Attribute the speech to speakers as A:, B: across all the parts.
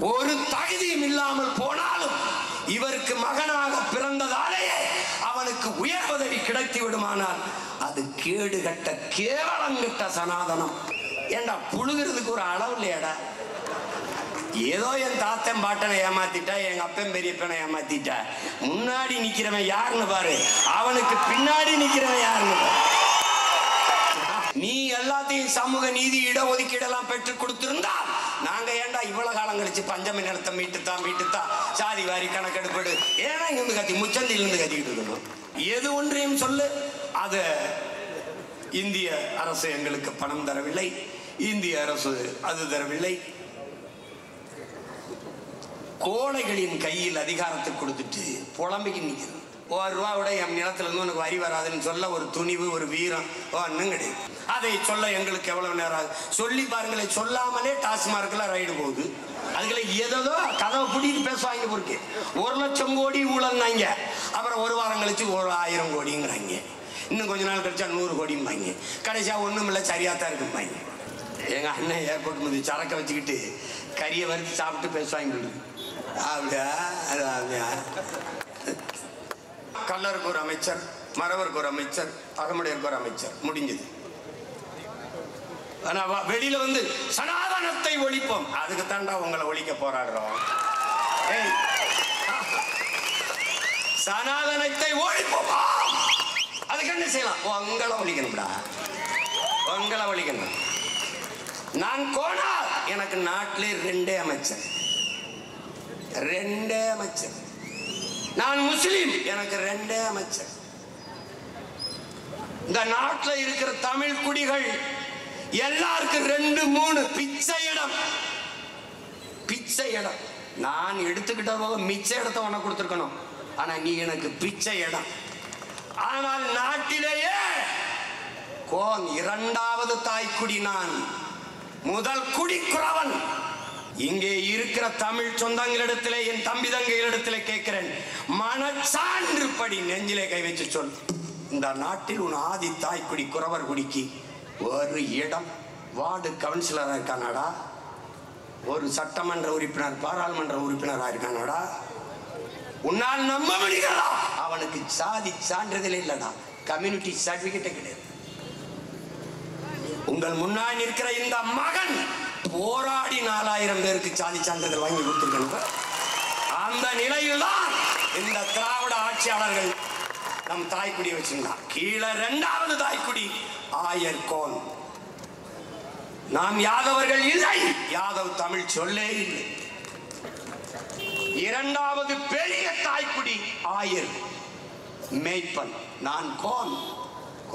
A: ஒரு தகுதியும் இல்லாமல் போனாலும் இவருக்கு மகனாக பிறந்ததாலேயே அவனுக்கு உயர் பதவி கிடைத்து விடுமானால் அது கேடு கட்ட கேவலங்கிட்ட சனாதனம். ஏண்டா புழுகிறதுக்கு ஒரு அளவு இல்லையாடா? ஏதோ என் தாத்தன் பாட்டனை ஏமாத்திட்டா, எங்க அப்பன் பெரியப்பனை ஏமாத்திட்டா, முன்னாடி நிக்கிறவன் யாருன்னு பாரு, அவனுக்கு பின்னாடி நிக்கிறவன் யாருன்னு பாரு. நீ எல்லாத்தையும் சமூக நீதி இடஒதுக்கீடெல்லாம் பெற்று கொடுத்திருந்தா நாங்க ஏண்டா இவ்வளவு காலம் கழிச்சு பஞ்சமி நிலத்தை மீட்டுத்தான் சாதி வாரி கணக்கெடுப்படு ஏன்னா இங்கிருந்து கத்தி முச்சந்திலிருந்து கத்திக்கிட்டு இருக்கணும். எது ஒன்றையும் சொல்லு, அது இந்திய அரசு எங்களுக்கு பணம் தரவில்லை, இந்திய அரசு அது தரவில்லை. கோழைகளின் கையில் அதிகாரத்தை கொடுத்துட்டு புலம்பிக்கு நிற்கிறது. ₹1 என் நிலத்துல இருந்து உனக்கு வரி வராதுன்னு சொல்ல ஒரு துணிவு, ஒரு வீரம் ஒன்றும் கிடையாது. அதை சொல்ல எங்களுக்கு எவ்வளவு நேரம் ஆகுது? சொல்லி பாருங்களேன். சொல்லாமலே டாஸ்மார்க்ல ரைடு போகுது. அதுக்குள்ள ஏதோ கதவை பிடிட்டு பேசுவாங்க. பொறுக்கு 1,00,000 கோடி ஊழல்னாங்க, அப்புறம் ஒரு வாரம் கழிச்சு 1000 கோடிங்கிறாங்க, இன்னும் கொஞ்ச நாள் கழிச்சா 100 கோடிம்பாங்க, கடைசியா ஒண்ணும் இல்லை சரியாத்தான் இருக்கும்பாங்க. எங்க அண்ணன் ஏர்போர்ட் முந்தி சரக்க வச்சுக்கிட்டு கறியை வறுத்து சாப்பிட்டு பேசுவாங்க. அப்படியா? அப்படியா? கல்லருக்கு ஒரு அமைச்சர், மறவருக்கு ஒரு அமைச்சர், அகமுடையருக்கு ஒரு அமைச்சர், முடிஞ்சது. ஆனா வெளியில வந்து சனாதனத்தை ஒழிப்போம், அதுக்கு தாண்டா உங்களை ஒழிக்க போராடுறோம். சனாதனத்தை ஒழிப்போம், அதுக்கு என்ன செய்யலாம்? உங்களை ஒழிக்கணும்டா, உங்களை ஒழிக்கணும். நான் கோனார், எனக்கு நாட்டிலே 2 அமைச்சர், 2 அமைச்சர். நான் முஸ்லிம், எனக்கு 2 அமைச்சர். இந்த நாட்டில் இருக்கிற தமிழ் குடிகள் எல்லாருக்கும் 2-3 பிச்சை இடம், பிச்சை இடம். நான் எடுத்துக்கிட்ட போக மிச்ச இடத்தை உனக்கு கொடுத்துருக்கணும், ஆனா நீ எனக்கு பிச்சை இடம். ஆனால் நாட்டிலேயே கோன் 2வது தாய்க்குடி, நான் முதல் குடி குறவன். இங்கே இருக்கிற தமிழ் சொந்தங்களிடத்திலே, என் தம்பி தங்கைகளிடத்திலே கேட்கிறேன், மனச்சான்று படி, நெஞ்சிலே கை வச்சு சொல், இந்த நாட்டில் உன் ஆதி தாய்க்குடி குறவர் குடிக்கு ஒரு இடம், வார்டு கவுன்சிலராக இருக்கானாடா, ஒரு சட்டமன்ற உறுப்பினர், பாராளுமன்ற உறுப்பினராக இருக்கானாடா? உன்னால் நம்ப முடிகிறதா? அவனுக்கு சாதி சான்றிதழ் இல்லடா, கம்யூனிட்டி சர்டிபிகேட்டே கிடையாது. உங்கள் முன்னாடி இருக்கிற இந்த மகன் போராடி 4000 பேருக்கு சாதி சான்றிதழ் வாங்கி கொடுத்திருக்கணும். அந்த நிலையில் தான் இந்த திராவிட ஆட்சியாளர்கள் நம் தாய்க்குடியை வச்சிருந்தான். கீழே 2வது தாய்க்குடி ஆயர் கோன். நாம் யாதவர்கள் இல்லை, யாதவ் தமிழ் சொல்லே இல்லை. 2வது பெரிய தாய்க்குடி ஆயர் மேய்ப்பன். நான் கோன்.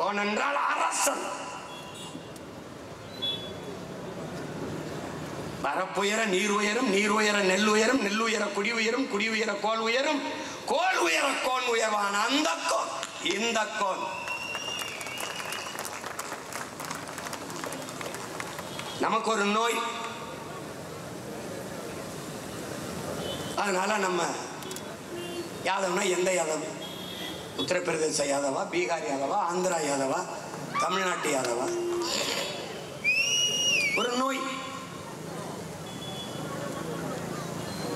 A: கோன் என்றால் அரசன். பரப்புயர நீர் உயரும், நீர் உயர நெல் உயரும், நெல் உயர குடி உயரும், குடி உயர கோல் உயரும், கோல் உயர கோன் உயர்வான். அந்த கோன், இந்த கோன். நமக்கு ஒரு நோய், அதனால நம்ம யாதவ்னா எந்த யாதவ்? உத்தரப்பிரதேச யாதவா, பீகார் யாதவா, ஆந்திரா யாதவா, தமிழ்நாட்டு யாதவா? ஒரு நோய்.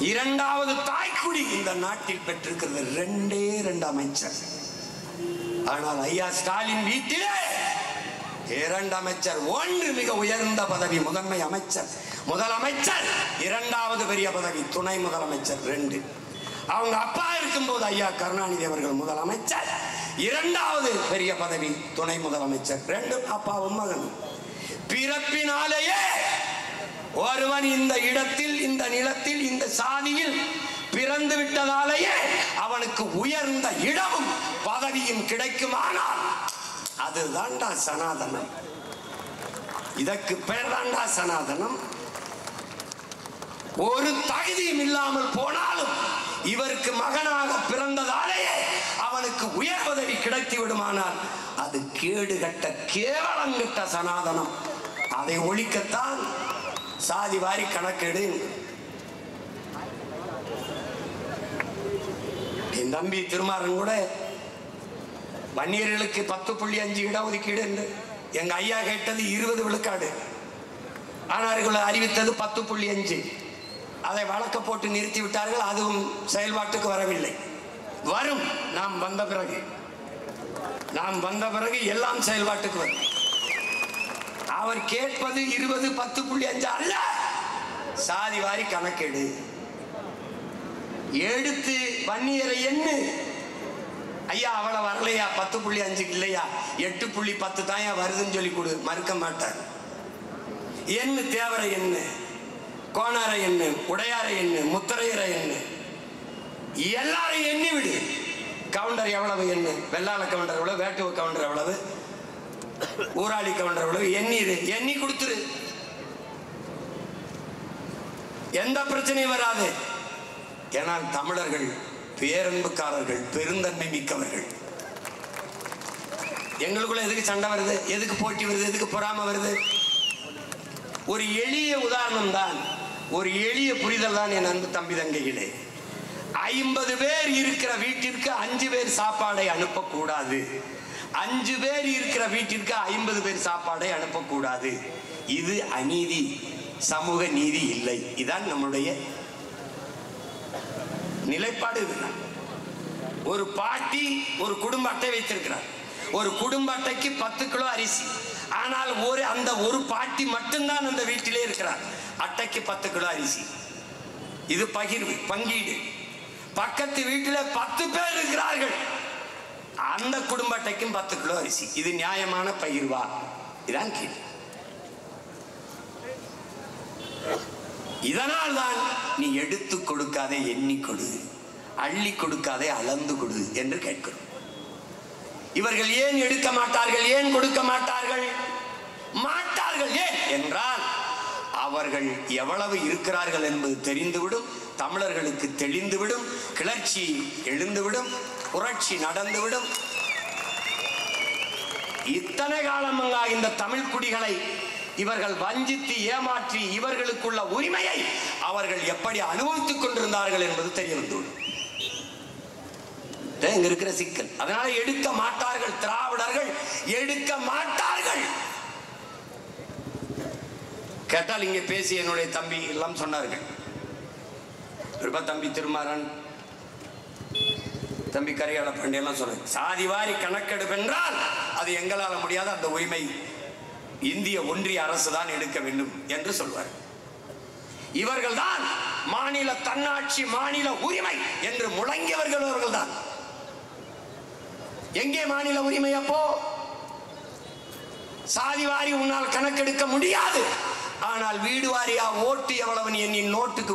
A: 2வது தாய்க்குடி இந்த நாட்டில் பெற்றிருக்கிறது 2 அமைச்சர். ஆனால் ஐயா ஸ்டாலின் வீட்டிலே 2 அமைச்சர். 1 மிக உயர்ந்த பதவி, முதன்மை அமைச்சர், முதலமைச்சர். 2வது பெரிய பதவி துணை முதலமைச்சர், 2. அவங்க அப்பா இருக்கும்போது ஐயா கருணாநிதி அவர்கள் முதலமைச்சர், 2வது பெரிய பதவி துணை முதலமைச்சர், 2 அப்பாவும் மகனும். பிறப்பினாலேயே ஒருவன் இந்த இடத்தில், இந்த நிலத்தில், இந்த சாதியில் பிறந்து விட்டதாலேயே அவனுக்கு உயர்ந்த இடமும் பதவியும் கிடைக்குமானால் அதுதான்டா சனாதனம். இதற்கு பெயர் தான்டா சனாதனம். ஒரு தகுதியும் இல்லாமல் போனாலும் இவருக்கு மகனாக பிறந்ததாலேயே அவனுக்கு உயர் பதவி கிடைத்து விடுமானால் அது கேடு கட்ட கேவலங்கிட்ட சனாதனம். அதை ஒழிக்கத்தான் சாதி வாரி கணக்கெடு. என் தம்பி திருமாறன் கூட வன்னியர்களுக்கு 10.5 இடஒதுக்கீடு என்று எங்க ஐயா கேட்டது 20 விழுக்காடு, ஆனால் அறிவித்தது 10.5. அதை வழக்க போட்டு நிறுத்தி விட்டார்கள். அதுவும் செயல்பாட்டுக்கு வரவில்லை. வரும். நாம் வந்த பிறகு எல்லாம் செயல்பாட்டுக்கு வரும். அவர் கேட்பது 20 10.5 அல்ல, சாதி வாரி கணக்கெடு, எடுத்து வன்னியரை எண்ணு. ஐயா அவளை வரலையா, 10.5 இல்லையா, 8.10 தான் வருதுன்னு சொல்லி கொடு, மறுக்க மாட்டார். எண்ணு, தேவரை எண்ணு, கோணாரை எண்ணு, உடையாரை எண்ணு, முத்தரையரை எண்ணு, எல்லாரையும் எண்ணி விடு. கவுண்டர் எவ்வளவு எண்ணு, வெள்ளாள கவுண்டர் எவ்வளவு, வேட்டுவ கவுண்டர் எவ்வளவு, ஊராளி கவுண்டர் எவ்வளவு, எண்ணி கொடுத்துரு. எந்த பிரச்சனையும் வராது. ஏனால் தமிழர்கள் பேரன்புக்காரர்கள், பெருந்தன்மை மிக்கவர்கள். எங்களுக்குள்ள எதுக்கு சண்டை வருது, எதுக்கு போட்டி வருது, எதுக்கு பொறாம வருது? ஒரு எளிய உதாரணம் தான், ஒரு எளிய புரிதல் தான் என் அன்பு தம்பி தங்கைகளே. 50 பேர் இருக்கிற வீட்டிற்கு 5 பேர் சாப்பாடை அனுப்பக்கூடாது. 5 பேர் இருக்கிற வீட்டிற்கு 50 பேர் சாப்பாடை அனுப்பக்கூடாது. இது அநீதி, சமூக நீதி இல்லை. இதுதான் நம்முடைய நிலைப்பாடு. இதுதான். ஒரு பாட்டி ஒரு குடும்ப அட்டை வைத்திருக்கிறார். ஒரு குடும்ப அட்டைக்கு 10 கிலோ அரிசி. ஆனால் அந்த ஒரு பாட்டி மட்டும்தான் அந்த வீட்டிலே இருக்கிறார். அட்டைக்கு 10 கிலோ அரிசி. இது பகிர்வு, பங்கீடு. பக்கத்து வீட்டில் 10 பேர் இருக்கிறார்கள், அந்த குடும்ப அட்டைக்கும் 10 கிலோ அரிசி. இது நியாயமான பகிர்வா? இதான் கேள்வி. இதனால் தான் நீ எடுத்து கொடுக்காதே, எண்ணி கொடு, அள்ளி கொடுக்காதே, அளந்து கொடு என்று கேட்கிறோம். இவர்கள் ஏன் எடுக்க மாட்டார்கள், ஏன் கொடுக்க மாட்டார்கள்? ஏன் என்றால் அவர்கள் எவ்வளவு இருக்கிறார்கள் என்பது தெரிந்துவிடும், தமிழர்களுக்கு தெளிந்துவிடும், கிளர்ச்சி எழுந்துவிடும், புரட்சி நடந்துவிடும். இத்தனை காலமாக இந்த தமிழ் குடிகளை இவர்கள் வஞ்சித்து ஏமாற்றி இவர்களுக்குள்ள உரிமையை அவர்கள் எப்படி அனுபவித்துக் கொண்டிருந்தார்கள் என்பது தெரிய வந்துவிடும். இங்க இருக்கிற சிக்கல். அதனால எடுக்க மாட்டார்கள், திராவிடர்கள் எடுக்க மாட்டார்கள். கேட்டால் இங்கே பேசி என்னுடைய தம்பி எல்லாம் சொன்னார்கள். தம்பி திருமாறன், தம்பி கரிகால பாண்டியெல்லாம் சொன்னாங்க, சாதி வாரி கணக்கெடுப்பு என்றால் அது எங்களால் முடியாத, அந்த உரிமை இந்திய ஒன்றிய அரசு தான் எடுக்க வேண்டும் என்று சொல்வார். இவர்கள் தான் மாநில தன்னாட்சி, மாநில உரிமை என்று முழங்கியவர்கள் அவர்கள் தான். எங்கே மாநில உரிமை? அப்போ சாதி வாரி உன்னால் கணக்கெடுக்க முடியாது. ஆனால் வீடு வாரியா ஓட்டு எவ்வளவு நீ நோட்டுக்கு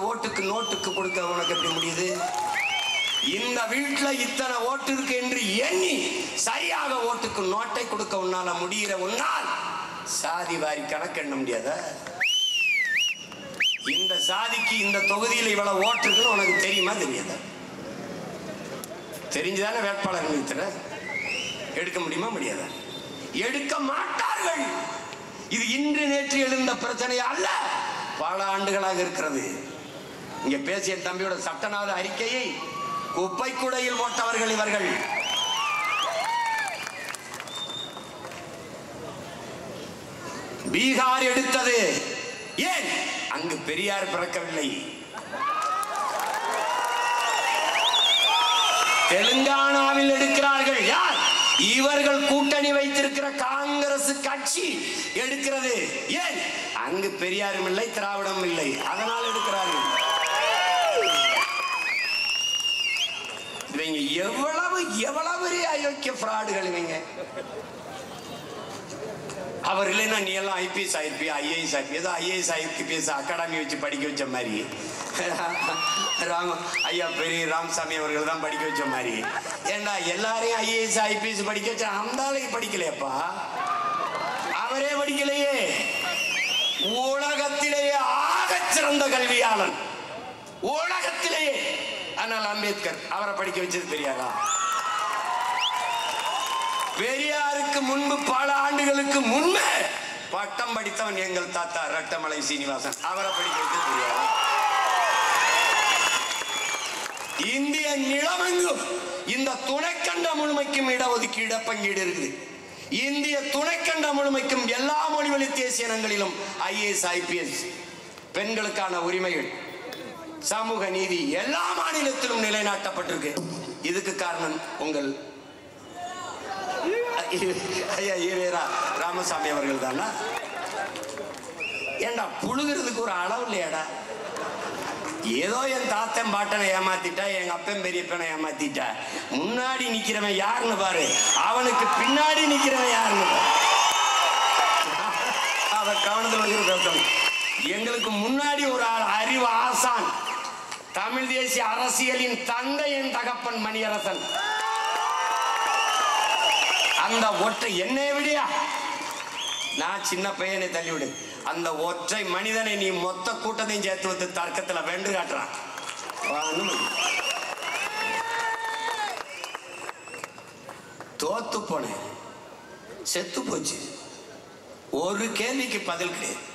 A: கொடுக்க உனக்கு எப்படி முடியுது? இந்த வீட்டுல இத்தனை ஓட்டு இருக்கு என்று எண்ணி சரியாக ஓட்டுக்கு நோட்டை கொடுக்க உன்னால முடிகிற உன்னால் சாதி வாரி கணக்கெண்ண முடியாத? இந்த சாதிக்கு இந்த தொகுதியில் இவ்வளவு ஓட்டு இருக்குன்னு உனக்கு தெரியுமா தெரியாத? தெரிஞ்சுதானே வேட்பாளர் நிறுத்துற? எடுக்க முடியுமா முடியாத? எடுக்க மாட்டார்கள். இது இன்று நேற்று எழுந்த பிரச்சனை அல்ல, பல ஆண்டுகளாக இருக்கிறது. இங்க பேசிய தம்பியோட சட்டநாத அறிக்கையை குப்பை கூடையில் போட்டவர்கள் இவர்கள். பீகார் எடுத்தது ஏன்? அங்கு பெரியார் பிறக்கவில்லை. தெலுங்கானாவில் எடுக்கிறார்கள் யார்? இவர்கள் கூட்டணி வைத்திருக்கிற காங்கிரஸ் கட்சி எடுக்கிறது. ஏன்? அங்கு பெரியாரும் இல்லை, திராவிடம் இல்லை, அதனால் எடுக்கிறார்கள். இவங்க எவ்வளவு அயோக்கிய ஃப்ராடுகள் இவங்க. அவர் இல்லைன்னா நீ எல்லாம் ஐபிஎஸ் ஆயிருப்பியா, ஐஏஎஸ் ஆயிருப்பியா? ஏதோ ஐஏஎஸ் ஐபிஎஸ் அகாடமி வச்சு படிக்க வச்ச மாதிரி, ஐயா பெரிய ராமசாமி அவர்கள் தான் படிக்க வச்ச மாதிரி. ஏண்டா எல்லாரையும் ஐஏஎஸ் ஐபிஎஸ் படிக்க வச்ச அந்த ஆளுக்கு படிக்கலையப்பா, அவரே படிக்கலையே. உலகத்திலேயே ஆகச் சிறந்த கல்வியாளன் உலகத்திலேயே. ஆனால் அம்பேத்கர் அவரை படிக்க வச்சது பெரியாரா? பெரியாருக்கு முன்பு பல ஆண்டுகளுக்கு முன்பே பட்டம் படித்தவன் எங்கள் தாத்தா ரட்டமலை சீனிவாசன், அவரை படிக்க வச்சது பெரியாரா? இந்திய நிலமெங்கும் இந்த துணைக்கண்ட முழுமைக்கும் இடஒதுக்கீடு, பங்கீடு இருக்குது. இந்திய துணைக்கண்ட முழுமைக்கும் எல்லா மொழிவழி தேசிய இனங்களிலும் ஐஏஎஸ் ஐபிஎஸ் பெண்களுக்கான உரிமைகள். சமூக நீதி எல்லா மாநிலத்திலும் நிலைநாட்டப்பட்டிருக்கு. இதுக்கு காரணம் உங்கள் ஐயா ஈவேரா ராமசாமி அவர்கள் தானா? ஏண்டா புழுகிறதுக்கு ஒரு அளவு இல்லையாடா? ஏதோ என் தாத்தன் பாட்டனை ஏமாத்திட்டா, எங்க அப்பன் பெரியப்பனை ஏமாத்திட்டா, முன்னாடி நிக்கிறவன் யாருன்னு பாரு, அவனுக்கு பின்னாடி நிக்கிறவன் யாருன்னு அத கவனத்தில். எங்களுக்கு முன்னாடி ஒரு அறிவு ஆசான், தமிழ் தேசிய அரசியலின் தந்தை என் தகப்பன் மணியரசன். அந்த ஒற்றை என்னை விடியா, நான் சின்ன பையனை தள்ளிவிடு, அந்த ஒற்றை மனிதனை நீ மொத்த கூட்டத்தையும் சேர்த்து வந்து தர்க்கத்தில் வென்று காட்டுறான். தோத்து போனேன், செத்து போச்சு. ஒரு கேள்விக்கு பதில் கிடையாது.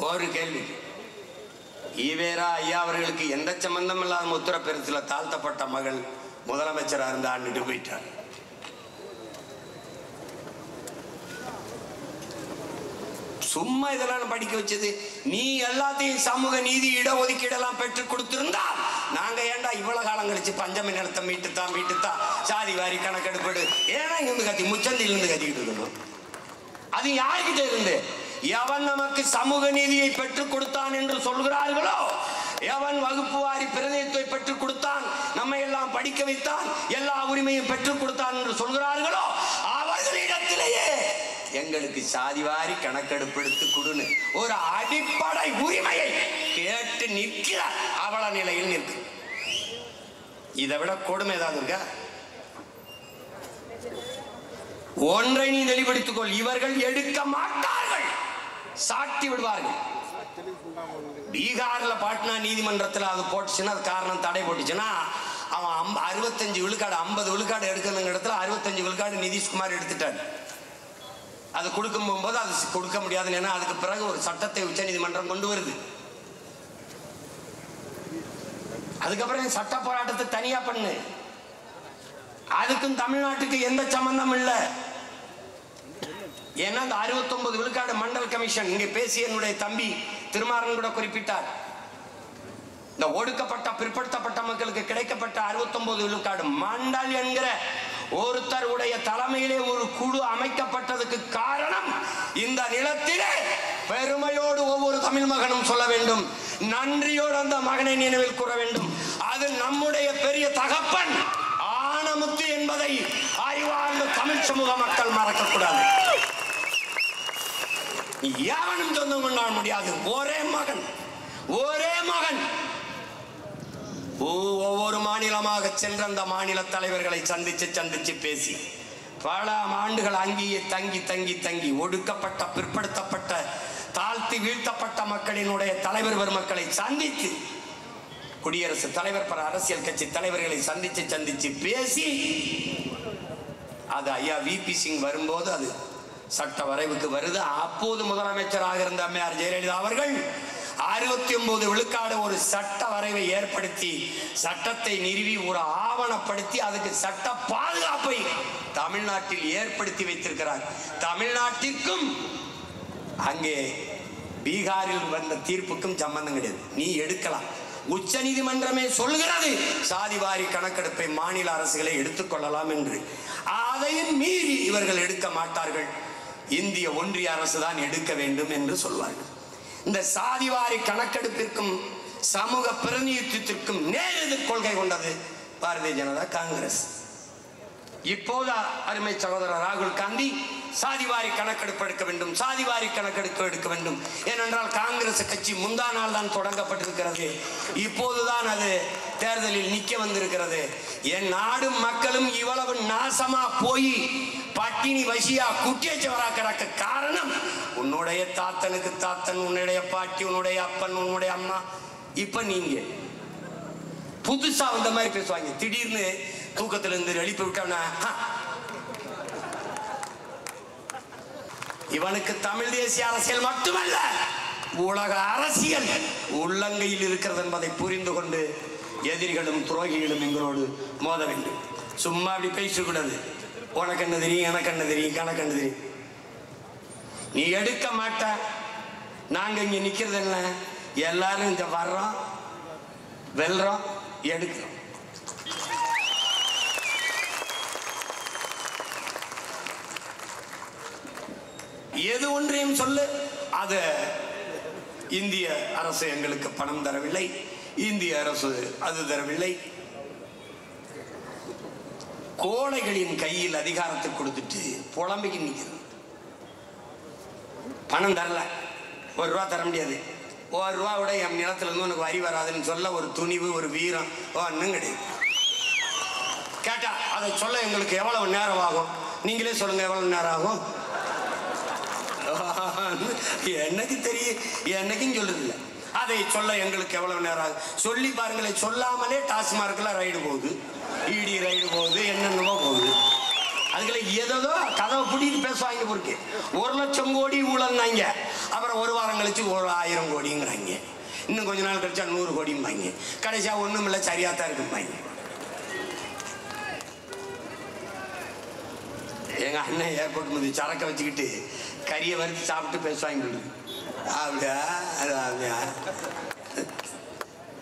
A: ஒரு கேள்வி. ஈவேரா ஐயா அவர்களுக்கு எந்த சம்பந்தம் இல்லாத உத்தரப்பிரதேசத்தில் தாழ்த்தப்பட்ட மகள் முதலமைச்சராக இருந்து ஆண்டுட்டு போயிட்டார். சும்மா இதெல்லாம் படிக்க வச்சது. நீ எல்லாத்தையும் சமூக நீதி இடஒதுக்கீடெல்லாம் பெற்றுக் கொடுத்திருந்தா நாங்க ஏண்டா இவ்வளவு காலம் கழிச்சு பஞ்சமி நிலத்தை மீட்டுத்தான் சாதி வாரி கணக்கெடுப்படு ஏன்னா இங்கிருந்து கத்தி முச்சந்திலிருந்து கத்திக்கிட்டு இருக்கணும். அது யாருக்கிட்ட இருந்து? எவன் நமக்கு சமூக நீதியை பெற்றுக் கொடுத்தான் என்று சொல்கிறார்களோ, எவன் வகுப்பு வாரி பிரதிநிதித்துவத்தை பெற்றுக் கொடுத்தான், நம்மை எல்லாம் படிக்க வைத்தான், எல்லா உரிமையும் பெற்றுக் கொடுத்தான் என்று சொல்கிறார்களோ அவர்களிடத்திலேயே எங்களுக்கு சாதிவாரி கணக்கெடுப்பெடுத்து கொடுன்னு ஒரு அடிப்படை உரிமையை கேட்டு நிற்கிற அவல நிலையில் நிற்கு. இதை விட கொடுமை ஏதாவது இருக்கா? ஒன்றை நீ தெளிவுபடுத்திக் கொள், இவர்கள் எடுக்க மாட்டார்கள், சாட்டி விடுவார்கள். பீகார்ல பாட்னா நீதிமன்றத்தில் அது போட்டுச்சுன்னா, அது காரணம் தடை போட்டுச்சுன்னா, அவன் 65 விழுக்காடு 50 விழுக்காடு எடுக்கணுங்க இடத்துல 65 விழுக்காடு நிதிஷ்குமார் எடுத்துட்டார். அது கொடுக்கும் போகும்போது அது கொடுக்க முடியாதுன்னு, ஏன்னா அதுக்கு பிறகு ஒரு சட்டத்தை உச்ச நீதிமன்றம் கொண்டு வருது. அதுக்கப்புறம் சட்ட போராட்டத்தை தனியா பண்ணு. அதுக்கும் தமிழ்நாட்டுக்கு எந்த சம்பந்தம் இல்லை. ஏன்னா அந்த 69 விழுக்காடு மண்டல் கமிஷன் இங்கே பேசிய என்னுடைய தம்பி திருமாறன் கூட குறிப்பிட்டார். இந்த ஒடுக்கப்பட்ட பிற்படுத்தப்பட்ட மக்களுக்கு கிடைக்கப்பட்ட 69 விழுக்காடு மண்டல் என்கிற ஒருத்தர் உடைய தலைமையிலே ஒரு குழு அமைக்கப்பட்டதுக்கு காரணம், இந்த நிலத்திலே பெருமையோடு ஒவ்வொரு தமிழ் மகனும் சொல்ல வேண்டும், நன்றியோடு அந்த மகனை நினைவில் கூற வேண்டும், அது நம்முடைய பெரிய தகப்பன் ஆனமுத்து என்பதை அறிவார்ந்த தமிழ் சமூக மக்கள் மறக்கக்கூடாது. எவனும் சொந்தம் கொண்டாட முடியாது. ஒரே மகன் ஒவ்வொரு மாநிலமாக சென்ற அந்த மாநில தலைவர்களை சந்திச்சு பேசி பல ஆண்டுகள் அங்கேயே தங்கி ஒடுக்கப்பட்ட பிற்படுத்தப்பட்ட தாழ்த்தி வீழ்த்தப்பட்ட மக்களினுடைய தலைவர் பெருமக்களை சந்தித்து, குடியரசுத் தலைவர் பல அரசியல் கட்சி தலைவர்களை சந்திச்சு பேசி, அது ஐயா விபி சிங் வரும்போது அது சட்ட வரைவுக்கு வருது. அப்போது முதலமைச்சராக இருந்த அம்மையார் ஜெயலலிதா அவர்கள் 69 விழுக்காடு ஒரு சட்ட வரைவை ஏற்படுத்தி, சட்டத்தை நிறுவி ஒரு ஆவணப்படுத்தி, அதுக்கு சட்ட பாதுகாப்பை தமிழ்நாட்டில் ஏற்படுத்தி வைத்திருக்கிறார். தமிழ்நாட்டிற்கும் அங்கே பீகாரில் வந்த தீர்ப்புக்கும் சம்பந்தம் கிடையாது. நீ எடுக்கலாம், உச்ச நீதிமன்றமே சொல்கிறது சாதிவாரி கணக்கெடுப்பை மாநில அரசுகளை எடுத்துக்கொள்ளலாம் என்று. அதையும் மீறி இவர்கள் எடுக்க மாட்டார்கள், இந்திய ஒன்றிய அரசு தான் எடுக்க வேண்டும் என்று சொல்வார்கள். இந்த சாதிவாரி கணக்கெடுப்பிற்கும் சமூக பிரதிநிதித்துவத்திற்கும் நேர் கொள்கை கொண்டது பாரதிய ஜனதா காங்கிரஸ். இப்போது அருமை சகோதரர் ராகுல் காந்தி சாதிவாரி கணக்கெடுப்பு எடுக்க வேண்டும், ஏனென்றால் காங்கிரஸ் கட்சி முந்தா நாள் தான் தொடங்கப்பட்டிருக்கிறது, இப்போதுதான் அது தேர்தலில் நிக்க வந்திருக்கிறது. என் நாடும் மக்களும் இவ்வளவு நாசமா போய் பட்டினி வசியா குட்டியச்சவரா கிடக்க காரணம் உன்னுடைய தாத்தனுக்கு தாத்தன், உன்னுடைய பாட்டி, உன்னுடைய அப்பன், உன்னுடைய அம்மா. இப்ப நீங்க புதுசா வந்த மாதிரி பேசுவாங்க. திடீர்னு தூக்கத்திலிருந்து எழுப்பி விட்டவன இவனுக்கு தமிழ் தேசிய அரசியல் மட்டுமல்ல உலக அரசியல் உள்ளங்கையில் இருக்கிறது என்பதை புரிந்து கொண்டு எதிரிகளும் துரோகிகளும் எங்களோடு மோத வேண்டும். சும்மா அப்படி பேசக்கூடாது. உனக்கு என்ன தெரியும், எனக்கு என்ன தெரியும், கணக்கு என்ன தெரியும். நீ எடுக்க மாட்ட, நாங்க இங்க நிக்கிறது என்ன, எல்லாரும் இந்த வர்றோம், வெல்றோம், எடுக்கிறோம். எது ஒன்றையும் சொல்லு, அது இந்திய அரசு எங்களுக்கு பணம் தரவில்லை, இந்திய அரசு அது தரவில்லை. கோழைகளின் கையில் அதிகாரத்தை கொடுத்துட்டு புலம்பிக்கு நிற்கிறது. பணம் தரல, ₹1 தர முடியாது. ₹1 என் நிலத்துல இருந்து உனக்கு வரி வராதுன்னு சொல்ல ஒரு துணிவு, ஒரு வீரம் ஒன்றும் கிடையாது. கேட்டா அதை சொல்ல எங்களுக்கு எவ்வளவு நேரம் ஆகும், நீங்களே சொல்லுங்க எவ்வளவு நேரம் ஆகும். எனக்கு தெரியும், என்னைக்கும் சொல்றது இல்லை. அதை சொல்ல எங்களுக்கு எவ்வளவு நேரம் ஆகும் சொல்லி பாருங்களேன். சொல்லாமலே டாஸ்மார்க்ல ரைடு போகுது, இடி ரைடு போகுது, என்னென்னவோ போகுது. அதுக்குள்ள ஏதோ கதவை பிடிட்டு பேசுவாங்க. பொறுக்கு 1,00,000 கோடி ஊழல்னாங்க, அப்புறம் ஒரு வாரம் கழிச்சு 1000 கோடிங்கிறாங்க, இன்னும் கொஞ்ச நாள் கழிச்சா 100 கோடிம்பாங்க, கடைசியா ஒண்ணும் இல்லை சரியாத்தான் இருக்கும்பாங்க. எங்க அண்ணன் ஏர்போர்ட் முந்தி சரக்க வச்சுக்கிட்டு கறியை வறுத்து சாப்பிட்டு பேசுவாங்க. அப்படியா, அது அப்படியா.